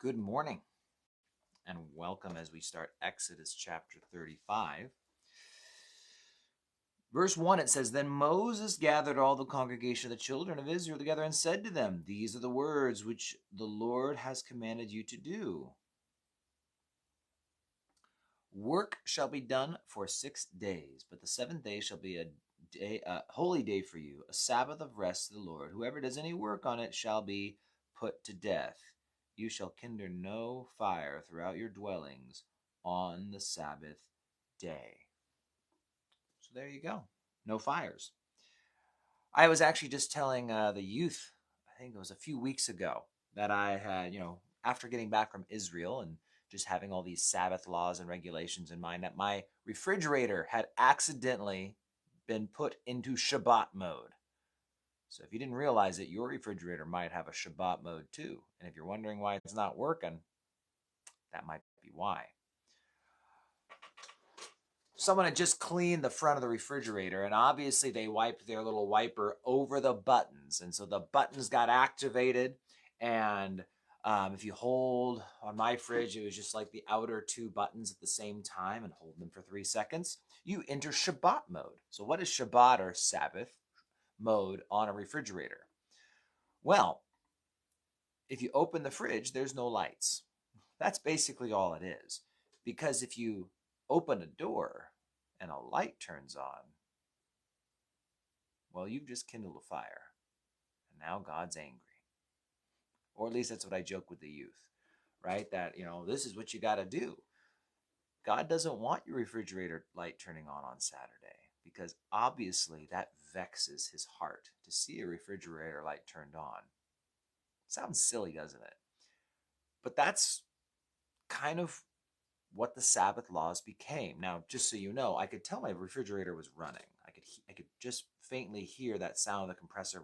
Good morning and welcome as we start Exodus chapter 35. Verse 1, it says, Then Moses gathered all the congregation of the children of Israel together and said to them, These are the words which the Lord has commanded you to do. Work shall be done for 6 days, but the seventh day shall be a holy day for you, a Sabbath of rest to the Lord. Whoever does any work on it shall be put to death. You shall kindle no fire throughout your dwellings on the Sabbath day. So there you go. No fires. I was actually just telling the youth, I think it was a few weeks ago, that I had, after getting back from Israel and just having all these Sabbath laws and regulations in mind, that my refrigerator had accidentally been put into Shabbat mode. So if you didn't realize it, your refrigerator might have a Shabbat mode too. And if you're wondering why it's not working, that might be why. Someone had just cleaned the front of the refrigerator, and obviously they wiped their little wiper over the buttons. And so the buttons got activated. And if you hold on my fridge, it was just like the outer two buttons at the same time and hold them for 3 seconds. You enter Shabbat mode. So what is Shabbat or Sabbath mode on a refrigerator? Well, if you open the fridge, there's no lights. That's basically all it is. Because if you open a door and a light turns on, well, you've just kindled a fire. And now God's angry. Or at least that's what I joke with the youth, right? That, this is what you got to do. God doesn't want your refrigerator light turning on Saturday because obviously that vexes his heart to see a refrigerator light turned on. Sounds silly, doesn't it? But that's kind of what the Sabbath laws became. Now, just so you know, I could tell my refrigerator was running. I could just faintly hear that sound of the compressor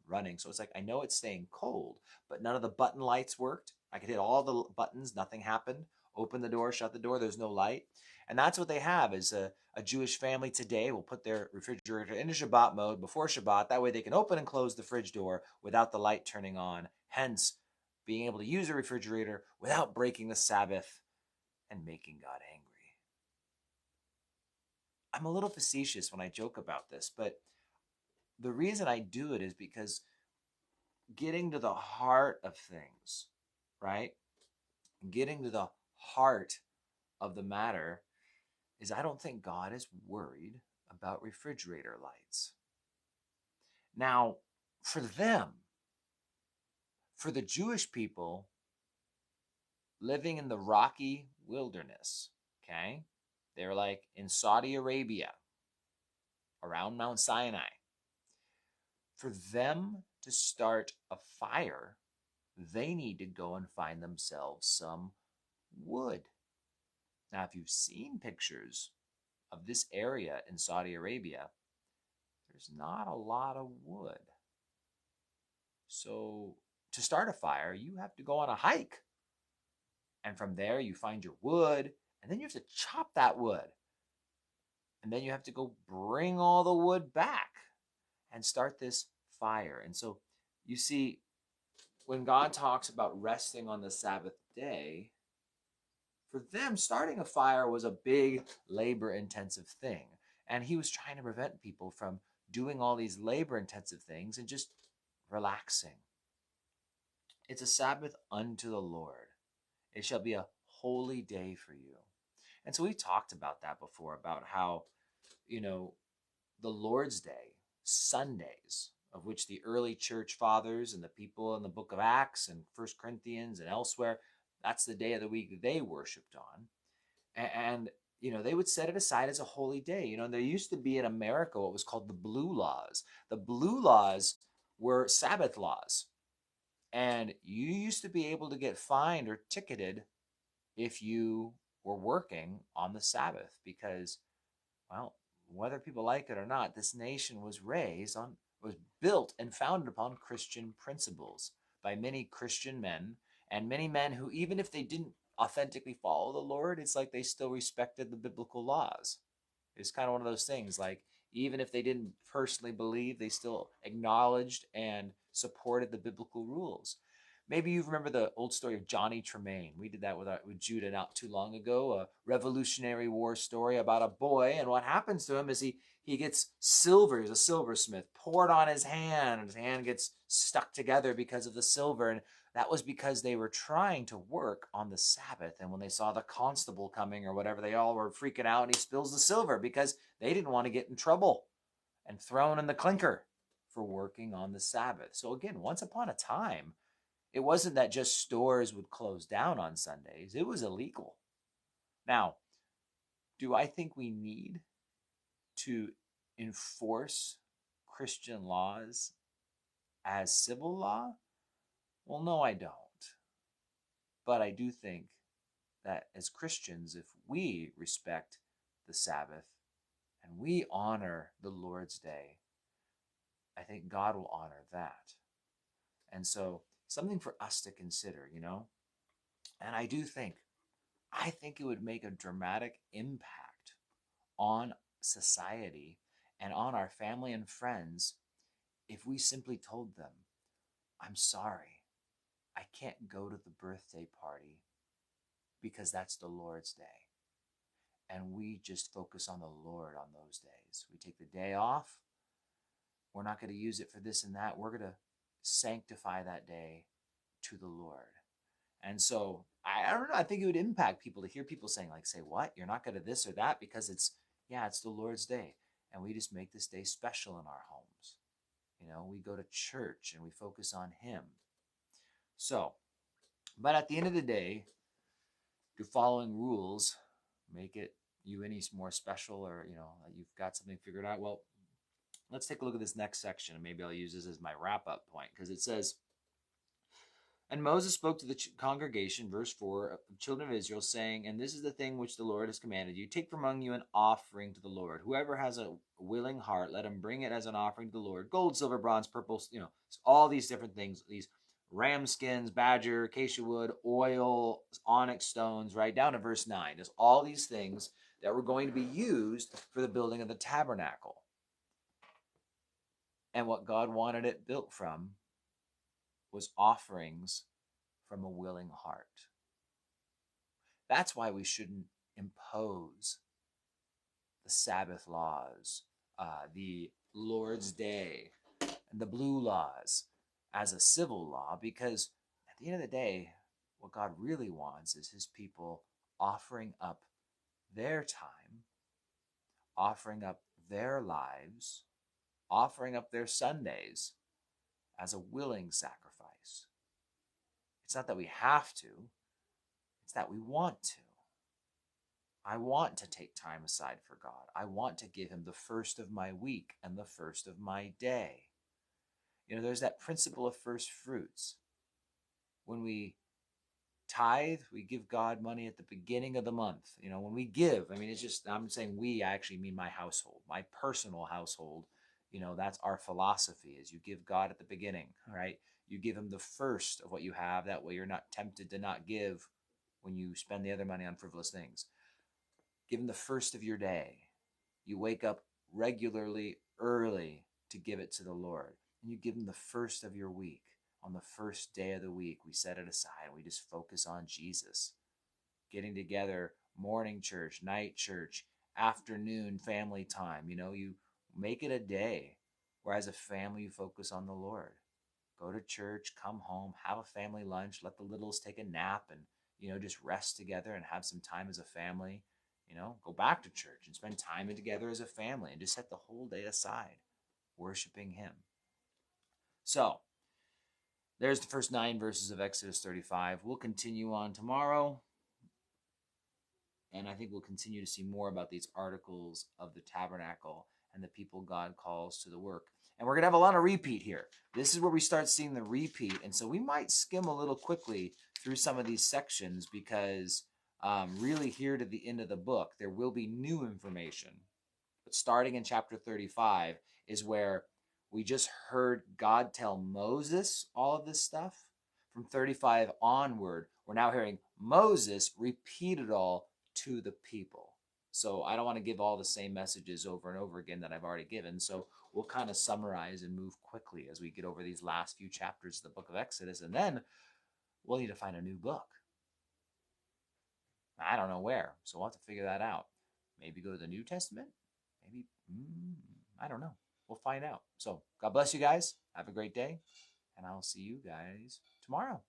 running. So it's like, I know it's staying cold, but none of the button lights worked. I could hit all the buttons, nothing happened. Open the door, shut the door, there's no light. And that's what they have is a Jewish family today will put their refrigerator into Shabbat mode before Shabbat. That way they can open and close the fridge door without the light turning on. Hence, being able to use a refrigerator without breaking the Sabbath and making God angry. I'm a little facetious when I joke about this, but the reason I do it is because getting to the heart of things, right? Getting to the heart of the matter is I don't think God is worried about refrigerator lights. Now, for them, for the Jewish people living in the rocky wilderness, okay? They're like in Saudi Arabia, around Mount Sinai. For them to start a fire, they need to go and find themselves some wood. Now, if you've seen pictures of this area in Saudi Arabia, there's not a lot of wood. So to start a fire, you have to go on a hike. And from there, you find your wood, and then you have to chop that wood. And then you have to go bring all the wood back and start this fire. And so you see, when God talks about resting on the Sabbath day, for them, starting a fire was a big labor-intensive thing. And he was trying to prevent people from doing all these labor-intensive things and just relaxing. It's a Sabbath unto the Lord. It shall be a holy day for you. And so we talked about that before, about how, the Lord's Day, Sundays, of which the early church fathers and the people in the book of Acts and First Corinthians and elsewhere, that's the day of the week that they worshipped on. And they would set it aside as a holy day. There used to be in America what was called the Blue Laws. The Blue Laws were Sabbath laws. And you used to be able to get fined or ticketed if you were working on the Sabbath because, well, whether people like it or not, this nation was built and founded upon Christian principles by many Christian men, and many men who, even if they didn't authentically follow the Lord, it's like they still respected the biblical laws. It's kind of one of those things, like even if they didn't personally believe, they still acknowledged and supported the biblical rules. Maybe you remember the old story of Johnny Tremaine. We did that with Judah not too long ago, a Revolutionary War story about a boy. And what happens to him is he gets silver. He's a silversmith, poured on his hand. His hand gets stuck together because of the silver. And that was because they were trying to work on the Sabbath. And when they saw the constable coming or whatever, they all were freaking out, and he spills the silver because they didn't want to get in trouble and thrown in the clinker for working on the Sabbath. So again, once upon a time, it wasn't that just stores would close down on Sundays. It was illegal. Now, do I think we need to enforce Christian laws as civil law? Well, no, I don't. But I do think that as Christians, if we respect the Sabbath and we honor the Lord's Day, I think God will honor that. And so, something for us to consider, And I think it would make a dramatic impact on society and on our family and friends if we simply told them, I'm sorry, I can't go to the birthday party because that's the Lord's Day. And we just focus on the Lord on those days. We take the day off. We're not going to use it for this and that. We're going to sanctify that day to the Lord. And so I don't know. I think it would impact people to hear people saying, like, say, what? You're not going to this or that because it's the Lord's Day. And we just make this day special in our homes. We go to church and we focus on Him. So, but at the end of the day, do following rules make it you any more special, or, you've got something figured out? Well, let's take a look at this next section, and maybe I'll use this as my wrap-up point, because it says, and Moses spoke to the congregation, verse 4, of the children of Israel, saying, and this is the thing which the Lord has commanded you. Take from among you an offering to the Lord. Whoever has a willing heart, let him bring it as an offering to the Lord. Gold, silver, bronze, purple, all these different things, these ram skins, badger, acacia wood, oil, onyx stones, right down to verse 9. There's all these things that were going to be used for the building of the tabernacle. And what God wanted it built from was offerings from a willing heart. That's why we shouldn't impose the Sabbath laws, the Lord's Day, and the blue laws as a civil law, because at the end of the day, what God really wants is His people offering up their time, offering up their lives, offering up their Sundays as a willing sacrifice. It's not that we have to, it's that we want to. I want to take time aside for God. I want to give Him the first of my week and the first of my day. There's that principle of first fruits. When we tithe, we give God money at the beginning of the month. When we give, I'm saying we, I actually mean my household, my personal household. That's our philosophy, is you give God at the beginning, right? You give Him the first of what you have. That way you're not tempted to not give when you spend the other money on frivolous things. Give Him the first of your day. You wake up regularly early to give it to the Lord. And you give Him the first of your week. On the first day of the week, we set it aside and we just focus on Jesus. Getting together, morning church, night church, afternoon family time. You make it a day where as a family you focus on the Lord. Go to church, come home, have a family lunch, let the littles take a nap, and just rest together and have some time as a family. Go back to church and spend time together as a family and just set the whole day aside, worshiping Him. So, there's the first 9 verses of Exodus 35. We'll continue on tomorrow, and I think we'll continue to see more about these articles of the tabernacle and the people God calls to the work. And we're going to have a lot of repeat here. This is where we start seeing the repeat, and so we might skim a little quickly through some of these sections, because really here to the end of the book, there will be new information. But starting in chapter 35 is where we just heard God tell Moses all of this stuff. From 35 onward, we're now hearing Moses repeat it all to the people. So I don't want to give all the same messages over and over again that I've already given. So we'll kind of summarize and move quickly as we get over these last few chapters of the book of Exodus. And then we'll need to find a new book. I don't know where, so we'll have to figure that out. Maybe go to the New Testament? Maybe, I don't know. We'll find out. So, God bless you guys. Have a great day, and I'll see you guys tomorrow.